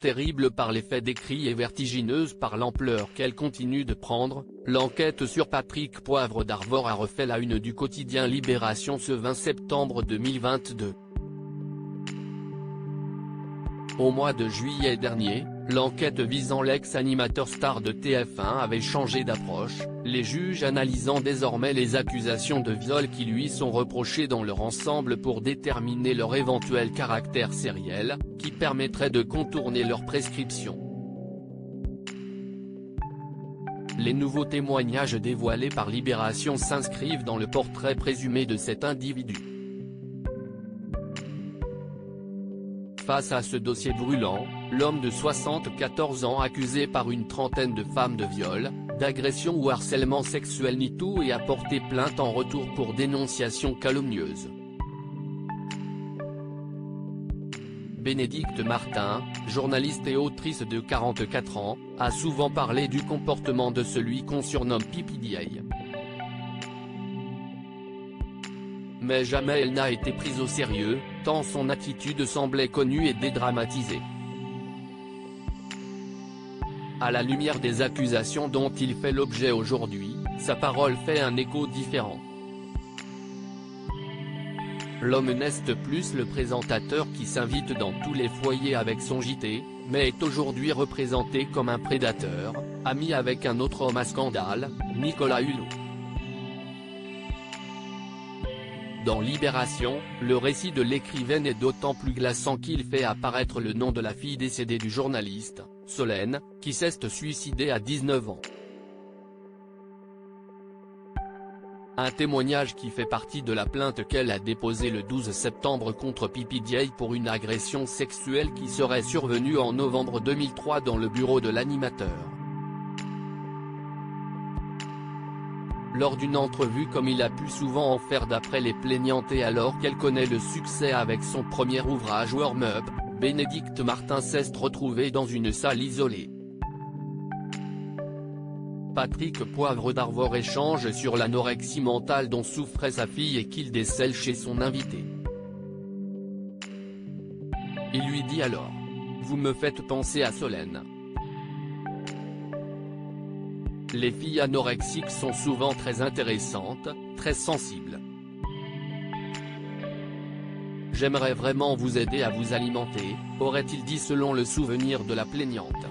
terrible par les faits décrits et vertigineuse par l'ampleur qu'elle continue de prendre, l'enquête sur Patrick Poivre d'Arvor a refait la une du quotidien Libération ce 20 septembre 2022. Au mois de juillet dernier, l'enquête visant l'ex-animateur star de TF1 avait changé d'approche, les juges analysant désormais les accusations de viol qui lui sont reprochées dans leur ensemble pour déterminer leur éventuel caractère sériel, qui permettrait de contourner leur prescription. Les nouveaux témoignages dévoilés par Libération s'inscrivent dans le portrait présumé de cet individu. Face à ce dossier brûlant, l'homme de 74 ans accusé par une trentaine de femmes de viol, d'agression ou harcèlement sexuel nie tout et a porté plainte en retour pour dénonciation calomnieuse. Bénédicte Martin, journaliste et autrice de 44 ans, a souvent parlé du comportement de celui qu'on surnomme PPDA. Mais jamais elle n'a été prise au sérieux, tant son attitude semblait connue et dédramatisée. À la lumière des accusations dont il fait l'objet aujourd'hui, sa parole fait un écho différent. L'homme n'est plus le présentateur qui s'invite dans tous les foyers avec son JT, mais est aujourd'hui représenté comme un prédateur, ami avec un autre homme à scandale, Nicolas Hulot. Dans Libération, le récit de l'écrivaine est d'autant plus glaçant qu'il fait apparaître le nom de la fille décédée du journaliste, Solène, qui s'est suicidée à 19 ans. Un témoignage qui fait partie de la plainte qu'elle a déposée le 12 septembre contre PPDA pour une agression sexuelle qui serait survenue en novembre 2003 dans le bureau de l'animateur. Lors d'une entrevue comme il a pu souvent en faire d'après les plaignantes et alors qu'elle connaît le succès avec son premier ouvrage Warm Up, Bénédicte Martin s'est retrouvée dans une salle isolée. Patrick Poivre d'Arvor échange sur l'anorexie mentale dont souffrait sa fille et qu'il décèle chez son invité. Il lui dit alors : « Vous me faites penser à Solène. Les filles anorexiques sont souvent très intéressantes, très sensibles. J'aimerais vraiment vous aider à vous alimenter, aurait-il dit selon le souvenir de la plaignante.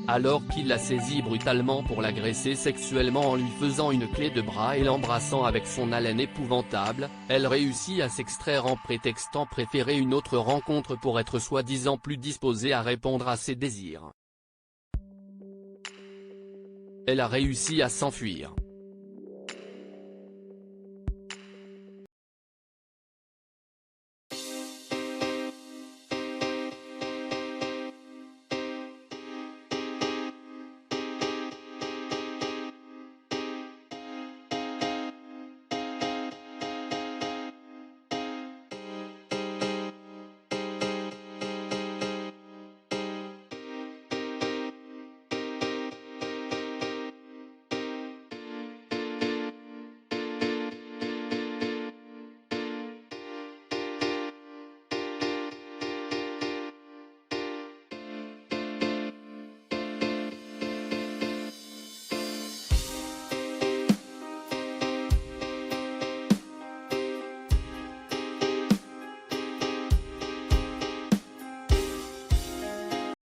Alors qu'il l'a saisie brutalement pour l'agresser sexuellement en lui faisant une clé de bras et l'embrassant avec son haleine épouvantable, elle réussit à s'extraire en prétextant préférer une autre rencontre pour être soi-disant plus disposée à répondre à ses désirs. Elle a réussi à s'enfuir.